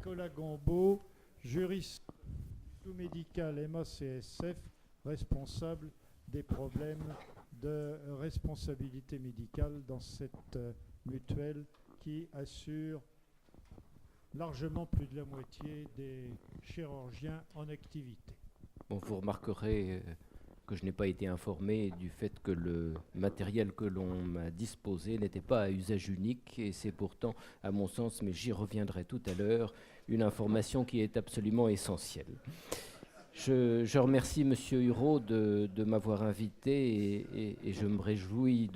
Nicolas Gambeau, juriste médical MACSF, responsable des problèmes de responsabilité médicale dans cette mutuelle qui assure largement plus de la moitié des chirurgiens en activité. Bon, vous remarquerez que je n'ai pas été informé du fait que le matériel que l'on m'a disposé n'était pas à usage unique, et c'est pourtant, à mon sens, mais j'y reviendrai tout à l'heure, une information qui est absolument essentielle. Je remercie M. Hureau de m'avoir invité et je me réjouis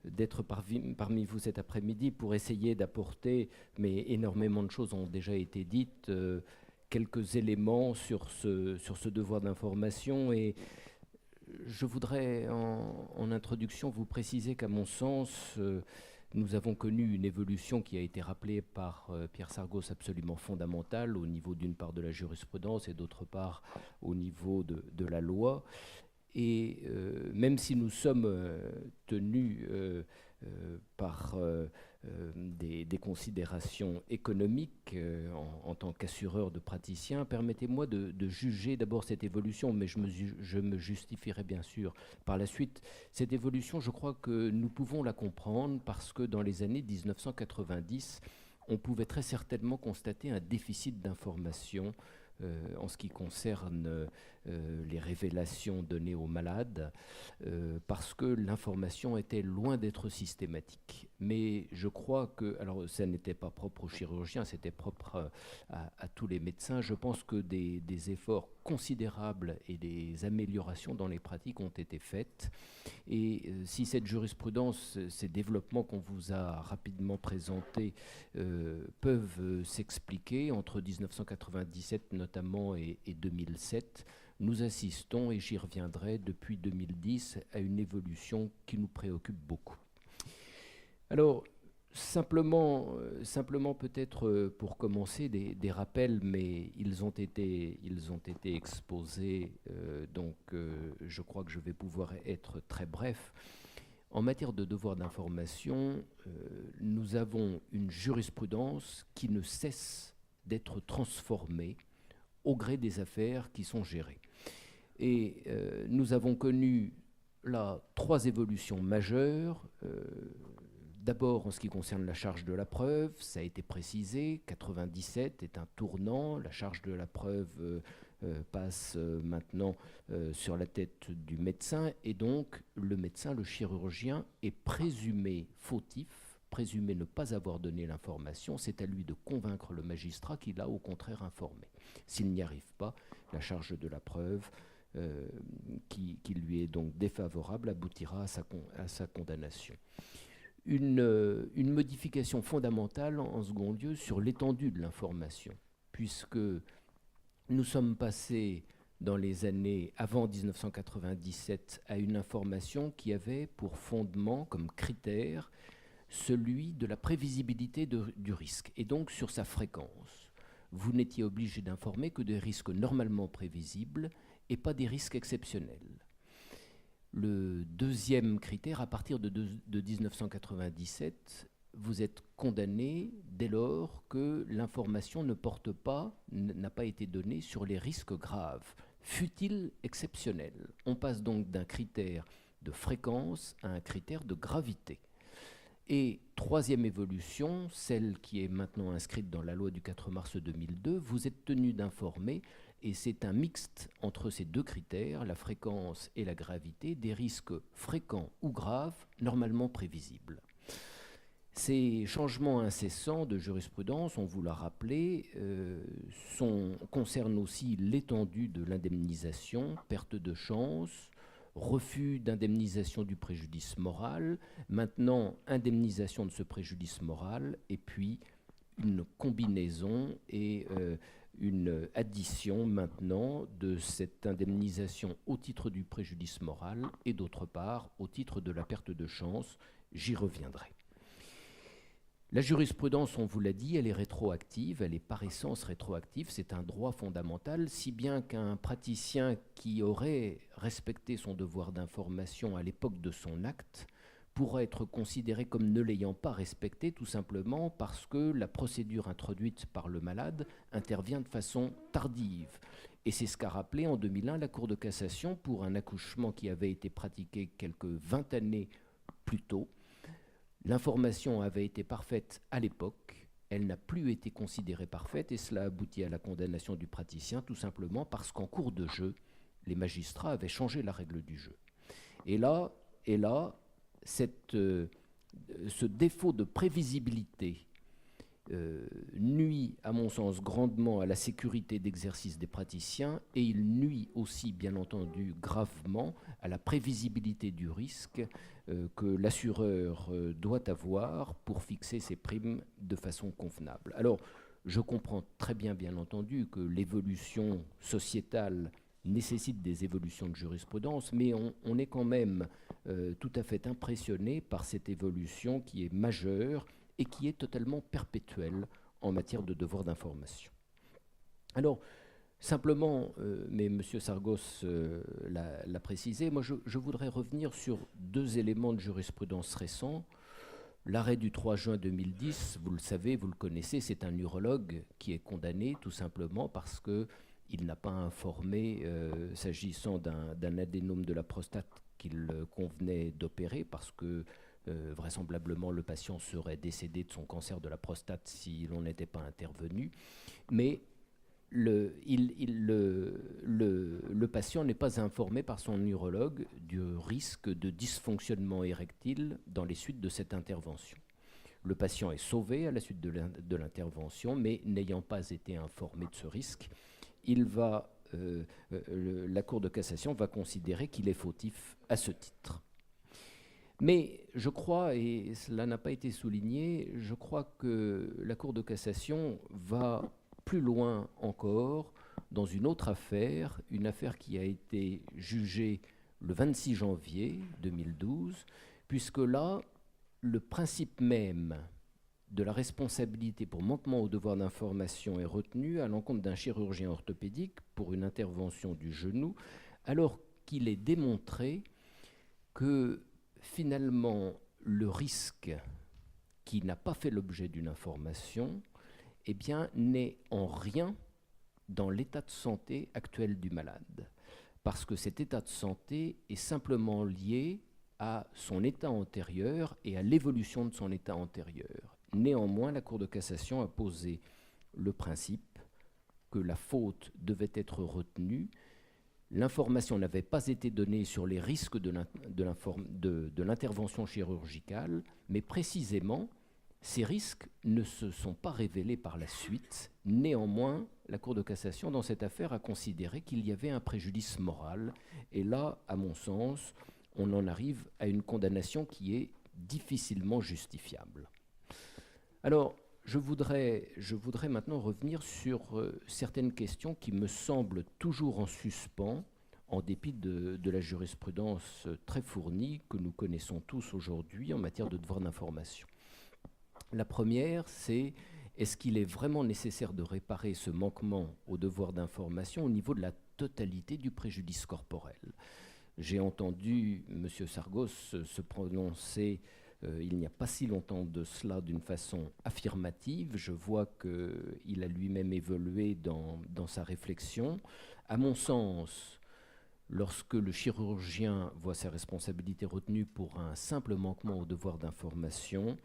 d'être parmi vous cet après-midi pour essayer d'apporter, mais énormément de choses ont déjà été dites, quelques éléments sur ce devoir d'information. Et je voudrais en introduction vous préciser qu'à mon sens, nous avons connu une évolution qui a été rappelée par Pierre Sargos absolument fondamentale au niveau d'une part de la jurisprudence et d'autre part au niveau de la loi. Et même si nous sommes tenus par des considérations économiques en tant qu'assureur de praticiens, permettez-moi de juger d'abord cette évolution, mais je me justifierai bien sûr par la suite. Cette évolution, je crois que nous pouvons la comprendre parce que dans les années 1990, on pouvait très certainement constater un déficit d'information en ce qui concerne les révélations données aux malades, parce que l'information était loin d'être systématique. Mais je crois que, alors ça n'était pas propre aux chirurgiens, c'était propre à tous les médecins. Je pense que des efforts considérables et des améliorations dans les pratiques ont été faites. Et si cette jurisprudence, ces développements qu'on vous a rapidement présentés peuvent s'expliquer entre 1997 notamment et 2007, nous assistons, et j'y reviendrai, depuis 2010 à une évolution qui nous préoccupe beaucoup. Alors, simplement peut-être pour commencer, des rappels, mais ils ont été exposés, donc je crois que je vais pouvoir être très bref. En matière de devoir d'information, nous avons une jurisprudence qui ne cesse d'être transformée au gré des affaires qui sont gérées. Et nous avons connu là 3 évolutions majeures. D'abord, en ce qui concerne la charge de la preuve, ça a été précisé, 97 est un tournant, la charge de la preuve passe maintenant sur la tête du médecin, et donc le médecin, le chirurgien, est présumé fautif, présumé ne pas avoir donné l'information. C'est à lui de convaincre le magistrat qui l'a au contraire informé. S'il n'y arrive pas, la charge de la preuve qui lui est donc défavorable aboutira à sa condamnation. Une modification fondamentale en second lieu sur l'étendue de l'information, puisque nous sommes passés dans les années avant 1997 à une information qui avait pour fondement, comme critère, celui de la prévisibilité du risque, et donc sur sa fréquence. Vous n'étiez obligé d'informer que des risques normalement prévisibles et pas des risques exceptionnels. Le deuxième critère, à partir de 1997, vous êtes condamné dès lors que l'information n'a pas été donnée sur les risques graves, fût-il exceptionnels. On passe donc d'un critère de fréquence à un critère de gravité. Et troisième évolution, celle qui est maintenant inscrite dans la loi du 4 mars 2002, vous êtes tenu d'informer, et c'est un mixte entre ces 2 critères, la fréquence et la gravité, des risques fréquents ou graves, normalement prévisibles. Ces changements incessants de jurisprudence, on vous l'a rappelé, concernent aussi l'étendue de l'indemnisation, perte de chance, refus d'indemnisation du préjudice moral, maintenant indemnisation de ce préjudice moral, et puis une combinaison et une addition maintenant de cette indemnisation au titre du préjudice moral et d'autre part au titre de la perte de chance. J'y reviendrai. La jurisprudence, on vous l'a dit, elle est rétroactive, elle est par essence rétroactive, c'est un droit fondamental, si bien qu'un praticien qui aurait respecté son devoir d'information à l'époque de son acte pourra être considéré comme ne l'ayant pas respecté, tout simplement parce que la procédure introduite par le malade intervient de façon tardive. Et c'est ce qu'a rappelé en 2001 la Cour de cassation pour un accouchement qui avait été pratiqué quelques 20 années plus tôt. L'information avait été parfaite à l'époque, elle n'a plus été considérée parfaite et cela aboutit à la condamnation du praticien tout simplement parce qu'en cours de jeu, les magistrats avaient changé la règle du jeu. Et là ce défaut de prévisibilité nuit, à mon sens, grandement à la sécurité d'exercice des praticiens et il nuit aussi, bien entendu, gravement à la prévisibilité du risque que l'assureur doit avoir pour fixer ses primes de façon convenable. Alors, je comprends très bien, bien entendu, que l'évolution sociétale nécessite des évolutions de jurisprudence, mais on est quand même tout à fait impressionné par cette évolution qui est majeure et qui est totalement perpétuelle en matière de devoir d'information. Alors, simplement, mais M. Sargos l'a précisé, moi je voudrais revenir sur deux éléments de jurisprudence récents. L'arrêt du 3 juin 2010, vous le savez, vous le connaissez, c'est un urologue qui est condamné tout simplement parce qu'il n'a pas informé, s'agissant d'un adénome de la prostate qu'il convenait d'opérer, parce que vraisemblablement le patient serait décédé de son cancer de la prostate si l'on n'était pas intervenu. Mais le patient n'est pas informé par son urologue du risque de dysfonctionnement érectile dans les suites de cette intervention. Le patient est sauvé à la suite de l'intervention, mais n'ayant pas été informé de ce risque, la Cour de cassation va considérer qu'il est fautif à ce titre. Mais je crois, et cela n'a pas été souligné, je crois que la Cour de cassation va plus loin encore dans une autre affaire, une affaire qui a été jugée le 26 janvier 2012, puisque là, le principe même de la responsabilité pour manquement au devoir d'information est retenu à l'encontre d'un chirurgien orthopédique pour une intervention du genou, alors qu'il est démontré que finalement, le risque qui n'a pas fait l'objet d'une information, eh bien, n'est en rien dans l'état de santé actuel du malade. Parce que cet état de santé est simplement lié à son état antérieur et à l'évolution de son état antérieur. Néanmoins, la Cour de cassation a posé le principe que la faute devait être retenue. L'information n'avait pas été donnée sur les risques de l'intervention chirurgicale, mais précisément, ces risques ne se sont pas révélés par la suite. Néanmoins, la Cour de cassation, dans cette affaire, a considéré qu'il y avait un préjudice moral. Et là, à mon sens, on en arrive à une condamnation qui est difficilement justifiable. Alors, je voudrais maintenant revenir sur certaines questions qui me semblent toujours en suspens, en dépit de la jurisprudence très fournie que nous connaissons tous aujourd'hui en matière de devoir d'information. La première, c'est est-ce qu'il est vraiment nécessaire de réparer ce manquement au devoir d'information au niveau de la totalité du préjudice corporel ? J'ai entendu M. Sargos se prononcer il n'y a pas si longtemps de cela d'une façon affirmative. Je vois qu'il a lui-même évolué dans sa réflexion. À mon sens, lorsque le chirurgien voit ses responsabilités retenues pour un simple manquement au devoir d'information,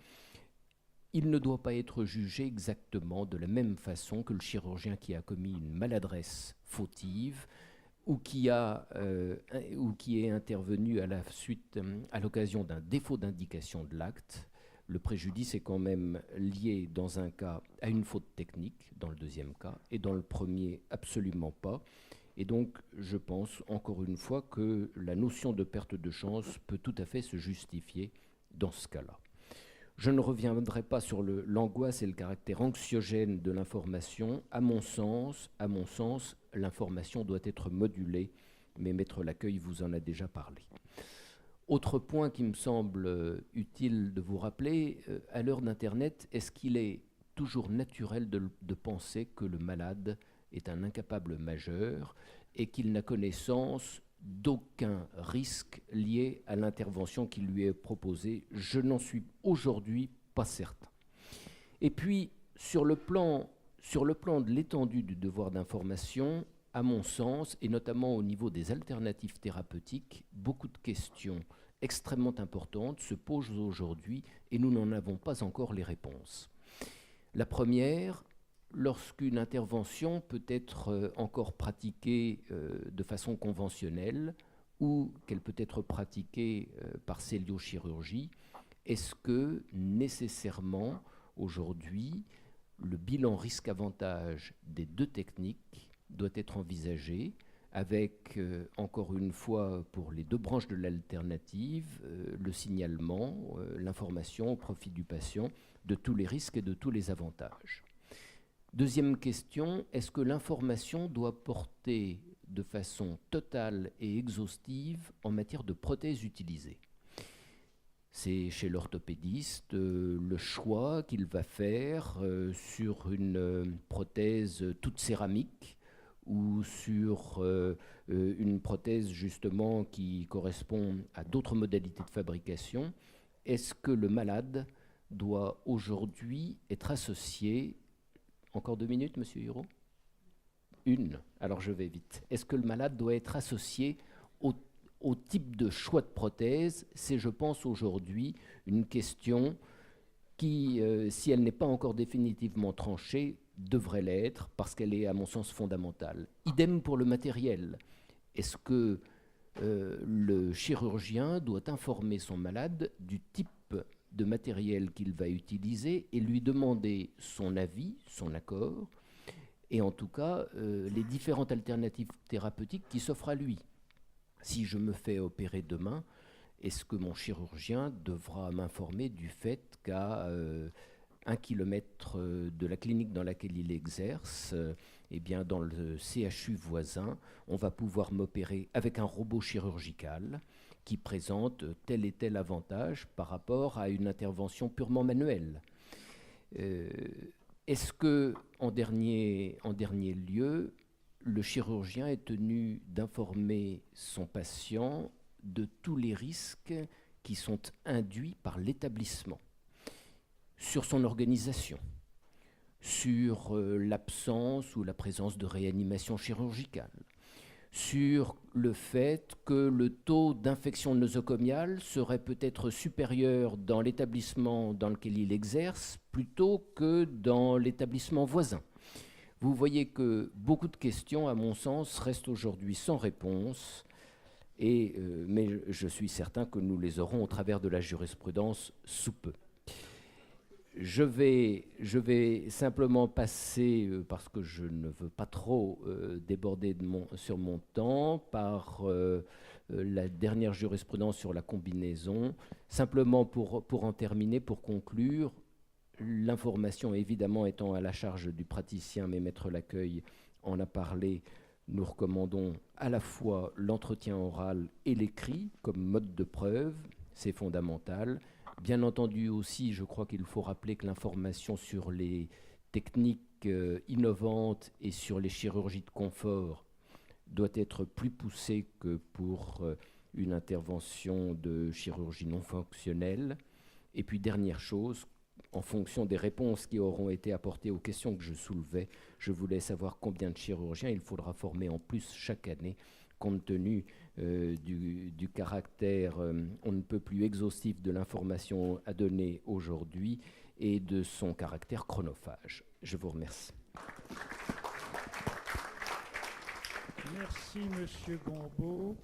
il ne doit pas être jugé exactement de la même façon que le chirurgien qui a commis une maladresse fautive ou qui est intervenu à l'occasion d'un défaut d'indication de l'acte. Le préjudice est quand même lié dans un cas à une faute technique, dans le deuxième cas, et dans le premier, absolument pas. Et donc, je pense, encore une fois, que la notion de perte de chance peut tout à fait se justifier dans ce cas-là. Je ne reviendrai pas sur l'angoisse et le caractère anxiogène de l'information. À mon sens, l'information doit être modulée, mais Maître Lacueille vous en a déjà parlé. Autre point qui me semble utile de vous rappeler, à l'heure d'Internet, est-ce qu'il est toujours naturel de penser que le malade est un incapable majeur et qu'il n'a connaissance d'aucun risque lié à l'intervention qui lui est proposée. Je n'en suis aujourd'hui pas certain. Et puis, sur le plan de l'étendue du devoir d'information, à mon sens, et notamment au niveau des alternatives thérapeutiques, beaucoup de questions extrêmement importantes se posent aujourd'hui et nous n'en avons pas encore les réponses. La première, lorsqu'une intervention peut être encore pratiquée de façon conventionnelle ou qu'elle peut être pratiquée par celluliochirurgie, est-ce que nécessairement aujourd'hui le bilan risque-avantage des deux techniques doit être envisagé avec, encore une fois, pour les deux branches de l'alternative, le signalement, l'information au profit du patient de tous les risques et de tous les avantages. Deuxième question, est-ce que l'information doit porter de façon totale et exhaustive en matière de prothèses utilisées ? C'est chez l'orthopédiste le choix qu'il va faire sur une prothèse toute céramique ou sur une prothèse justement qui correspond à d'autres modalités de fabrication. Est-ce que le malade doit aujourd'hui être associé... Encore 2 minutes, Monsieur Hiro ? Une. Alors je vais vite. Est-ce que le malade doit être associé au type de choix de prothèse ? C'est, je pense, aujourd'hui une question qui, si elle n'est pas encore définitivement tranchée, devrait l'être parce qu'elle est, à mon sens, fondamentale. Idem pour le matériel. Est-ce que le chirurgien doit informer son malade du type de matériel qu'il va utiliser et lui demander son avis, son accord, et en tout cas les différentes alternatives thérapeutiques qui s'offrent à lui. Si je me fais opérer demain, est-ce que mon chirurgien devra m'informer du fait qu'à 1 kilomètre de la clinique dans laquelle il exerce, eh bien dans le CHU voisin, on va pouvoir m'opérer avec un robot chirurgical qui présente tel et tel avantage par rapport à une intervention purement manuelle. Est-ce que, en dernier lieu, le chirurgien est tenu d'informer son patient de tous les risques qui sont induits par l'établissement, sur son organisation, sur l'absence ou la présence de réanimation chirurgicale, sur le fait que le taux d'infection nosocomiale serait peut-être supérieur dans l'établissement dans lequel il exerce plutôt que dans l'établissement voisin. Vous voyez que beaucoup de questions, à mon sens, restent aujourd'hui sans réponse, mais je suis certain que nous les aurons au travers de la jurisprudence sous peu. Je vais simplement passer, parce que je ne veux pas trop déborder sur mon temps, par la dernière jurisprudence sur la combinaison. Simplement pour en terminer, pour conclure, l'information évidemment étant à la charge du praticien, mais Maître Lacueille en a parlé, nous recommandons à la fois l'entretien oral et l'écrit comme mode de preuve, c'est fondamental. Bien entendu aussi, je crois qu'il faut rappeler que l'information sur les techniques innovantes et sur les chirurgies de confort doit être plus poussée que pour une intervention de chirurgie non fonctionnelle. Et puis, dernière chose, en fonction des réponses qui auront été apportées aux questions que je soulevais, je voulais savoir combien de chirurgiens il faudra former en plus chaque année, compte tenu du caractère on ne peut plus exhaustif de l'information à donner aujourd'hui et de son caractère chronophage. Je vous remercie. Merci, Monsieur Gombaud.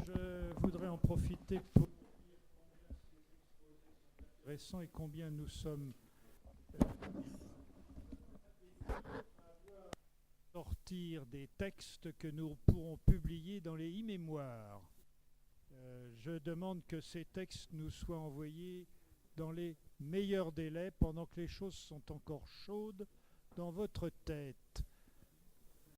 Je voudrais en profiter pour récent et combien nous sommes sortir des textes que nous pourrons publier dans les e-mémoires. Je demande que ces textes nous soient envoyés dans les meilleurs délais pendant que les choses sont encore chaudes dans votre tête.